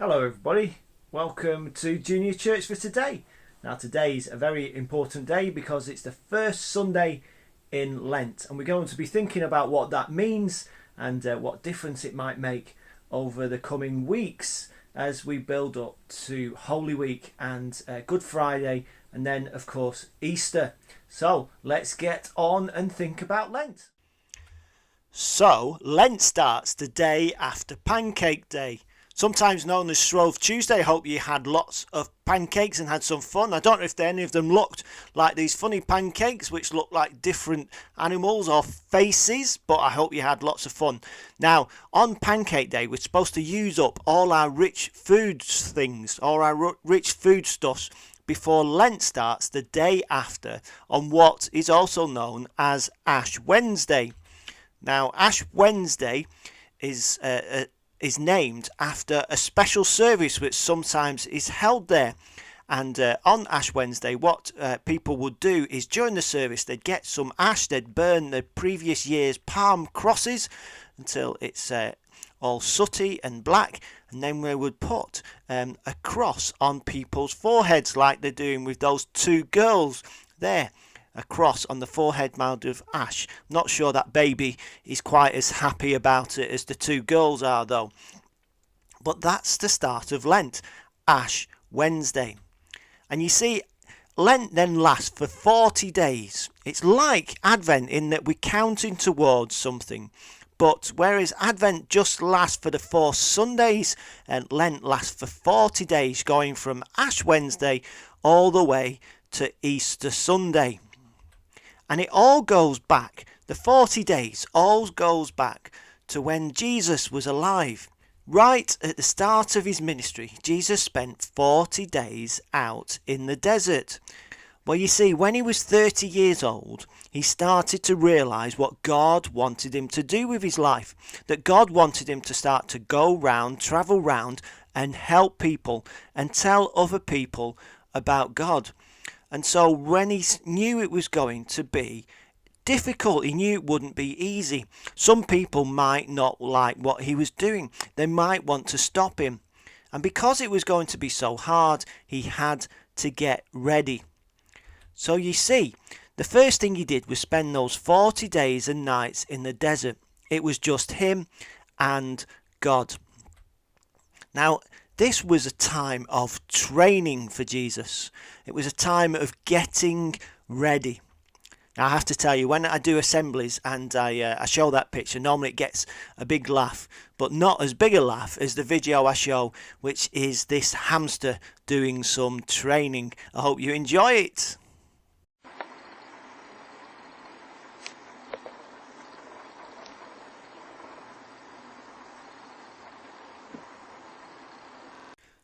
Hello everybody, welcome to Junior Church for today. Now today's a very important day because it's the first Sunday in Lent and we're going to be thinking about what that means and what difference it might make over the coming weeks as we build up to Holy Week and Good Friday and then of course Easter. So let's get on and think about Lent. So Lent starts the day after Pancake Day, sometimes known as Shrove Tuesday. I hope you had lots of pancakes and had some fun. I don't know if any of them looked like these funny pancakes which look like different animals or faces, but I hope you had lots of fun. Now, on Pancake Day, we're supposed to use up all our rich foods things, all our rich foodstuffs before Lent starts the day after on what is also known as Ash Wednesday. Now, Ash Wednesday is named after a special service which sometimes is held there. And on Ash Wednesday, what people would do is during the service, they'd get some ash, they'd burn the previous year's palm crosses until it's all sooty and black, and then they would put a cross on people's foreheads like they're doing with those two girls there. A cross on the forehead mound of ash. Not sure that baby is quite as happy about it as the two girls are though. But that's the start of Lent, Ash Wednesday. And you see, Lent then lasts for 40 days. It's like Advent in that we're counting towards something. But whereas Advent just lasts for the 4 Sundays, and Lent lasts for 40 days, going from Ash Wednesday all the way to Easter Sunday. And it all goes back, the 40 days all goes back to when Jesus was alive. Right at the start of his ministry, Jesus spent 40 days out in the desert. Well, you see, when he was 30 years old, he started to realise what God wanted him to do with his life. That God wanted him to start to go round, travel round and help people and tell other people about God. And so when he knew it was going to be difficult, he knew it wouldn't be easy. Some people might not like what he was doing. They might want to stop him. And because it was going to be so hard, he had to get ready. So you see, the first thing he did was spend those 40 days and nights in the desert. It was just him and God. Now, this was a time of training for Jesus. It was a time of getting ready. Now, I have to tell you, when I do assemblies and I show that picture, normally it gets a big laugh, but not as big a laugh as the video I show, which is this hamster doing some training. I hope you enjoy it.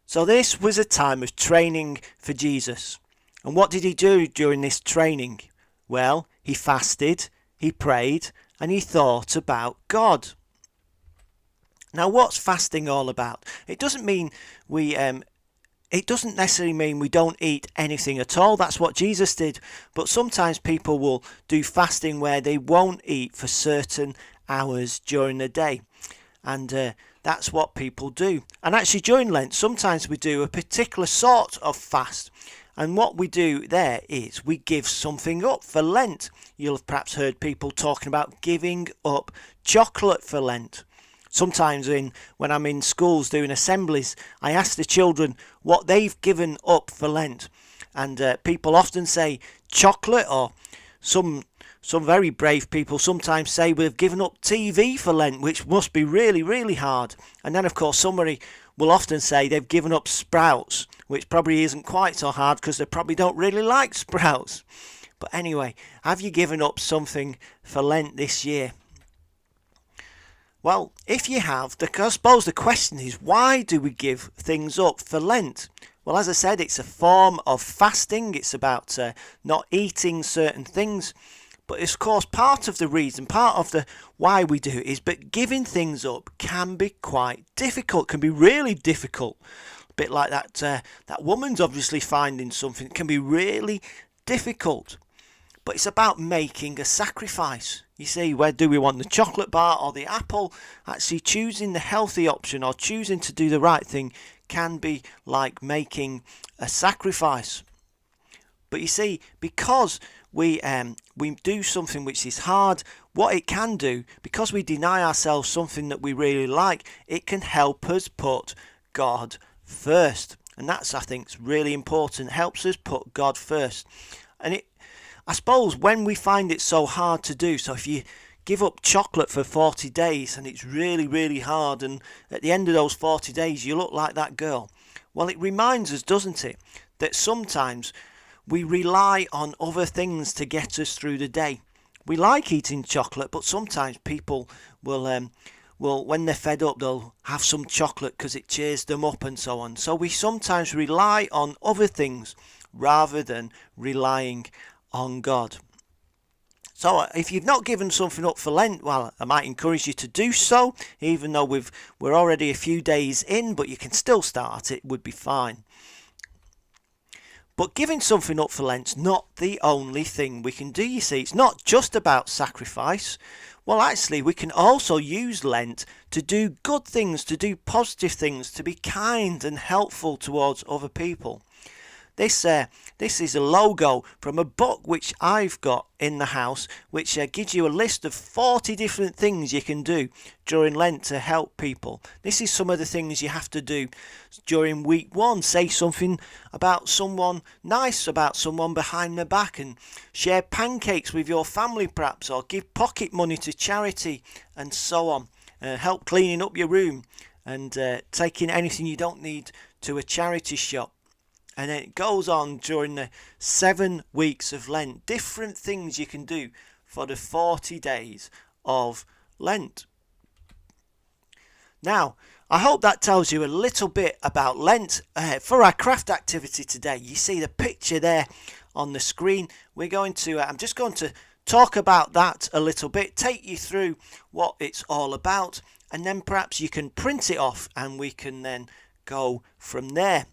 So this was a time of training for Jesus. And what did he do during this training? Well, he fasted, he prayed, and he thought about God. Now, what's fasting all about? It doesn't necessarily mean we don't eat anything at all. That's what Jesus did. But sometimes people will do fasting where they won't eat for certain hours during the day. And that's what people do. And actually during Lent, sometimes we do a particular sort of fast. And what we do there is we give something up for Lent. You'll have perhaps heard people talking about giving up chocolate for Lent. Sometimes when I'm in schools doing assemblies, I ask the children what they've given up for Lent. And people often say chocolate, or some very brave people sometimes say we've given up TV for Lent, which must be really, really hard. And then, of course, somebody will often say they've given up sprouts, which probably isn't quite so hard because they probably don't really like sprouts. But anyway, have you given up something for Lent this year? Well, if you have, I suppose the question is, why do we give things up for Lent? Well, as I said, it's a form of fasting. It's about not eating certain things. But of course, part of the reason, part of the why we do it is, but giving things up can be quite difficult, can be really difficult. A bit like that woman's obviously finding something. It can be really difficult. But it's about making a sacrifice. You see, where do we want the chocolate bar or the apple? Actually choosing the healthy option or choosing to do the right thing can be like making a sacrifice. But you see, because we do something which is hard, what it can do, because we deny ourselves something that we really like, it can help us put God first. And that's, I think, really important. It helps us put God first. And I suppose when we find it so hard to do, so if you give up chocolate for 40 days and it's really, really hard, and at the end of those 40 days you look like that girl, well, it reminds us, doesn't it, that sometimes we rely on other things to get us through the day. We like eating chocolate, but sometimes people will, when they're fed up, they'll have some chocolate because it cheers them up and so on. So we sometimes rely on other things rather than relying on God. So if you've not given something up for Lent, well, I might encourage you to do so, even though we're already a few days in, but you can still start. It would be fine. But giving something up for Lent's not the only thing we can do, you see. It's not just about sacrifice. Well, actually, we can also use Lent to do good things, to do positive things, to be kind and helpful towards other people. This is a logo from a book which I've got in the house, which gives you a list of 40 different things you can do during Lent to help people. This is some of the things you have to do during week 1. Say something about someone nice, about someone behind their back, and share pancakes with your family perhaps, or give pocket money to charity and so on. Help cleaning up your room and taking anything you don't need to a charity shop. And then it goes on during the 7 weeks of Lent. Different things you can do for the 40 days of Lent. Now, I hope that tells you a little bit about Lent. For our craft activity today, you see the picture there on the screen. I'm just going to talk about that a little bit, take you through what it's all about, and then perhaps you can print it off and we can then go from there.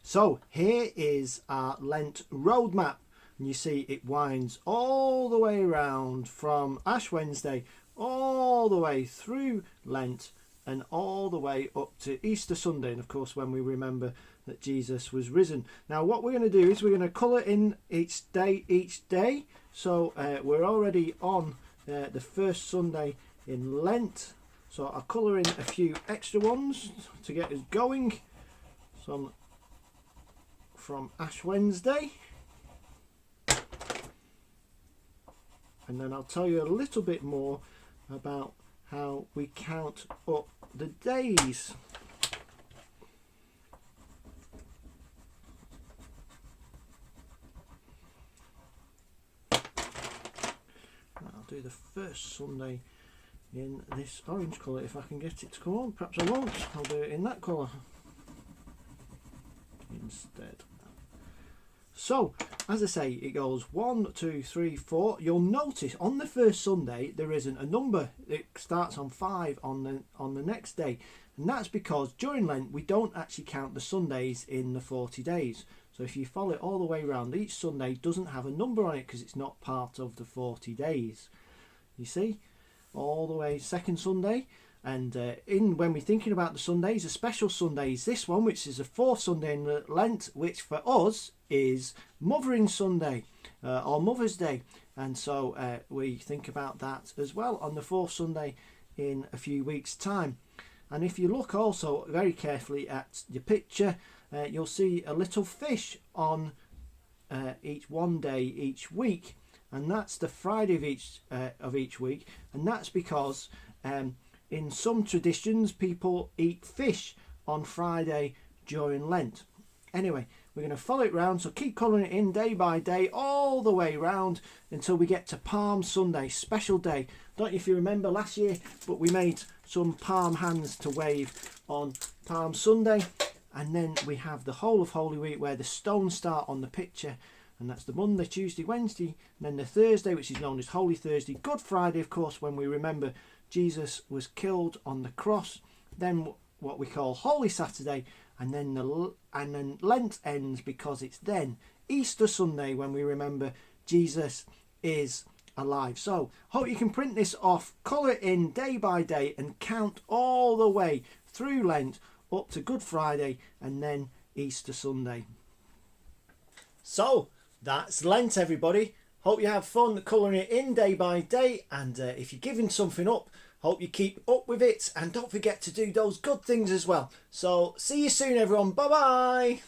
So here is our Lent Road Map, and you see it winds all the way around from Ash Wednesday all the way through Lent and all the way up to Easter Sunday, and of course when we remember that Jesus was risen. Now what we're going to do is we're going to colour in each day. So we're already on the first Sunday in Lent, so I'll colour in a few extra ones to get us going. Some from Ash Wednesday, and then I'll tell you a little bit more about how we count up the days. I'll do the first Sunday in this orange colour if I can get it to come on. Perhaps I won't. I'll do it in that colour instead. So, as I say, it goes 1, 2, 3, 4. You'll notice on the first Sunday there isn't a number. It starts on 5 on the next day, and that's because during Lent we don't actually count the Sundays in the 40 days. So if you follow it all the way around, each Sunday doesn't have a number on it because it's not part of the 40 days. You see, all the way second Sunday. And when we're thinking about the Sundays, a special Sunday is this one, which is the fourth Sunday in Lent, which for us is Mothering Sunday or Mother's Day. And so we think about that as well on the fourth Sunday in a few weeks' time. And if you look also very carefully at your picture, you'll see a little fish on each one day each week, and that's the Friday of each week, and that's because in some traditions, people eat fish on Friday during Lent. Anyway, we're going to follow it round, so keep colouring it in day by day, all the way round until we get to Palm Sunday, special day. Don't know if you remember last year, but we made some palm hands to wave on Palm Sunday. And then we have the whole of Holy Week where the stones start on the picture. And that's the Monday, Tuesday, Wednesday, and then the Thursday, which is known as Holy Thursday. Good Friday, of course, when we remember Jesus was killed on the cross. Then what we call Holy Saturday, and then Lent ends because it's then Easter Sunday when we remember Jesus is alive. So hope you can print this off, colour it in day by day, and count all the way through Lent, up to Good Friday and then Easter Sunday. So that's Lent, everybody. Hope you have fun colouring it in day by day, and if you're giving something up, hope you keep up with it, and don't forget to do those good things as well. So see you soon, everyone. Bye bye.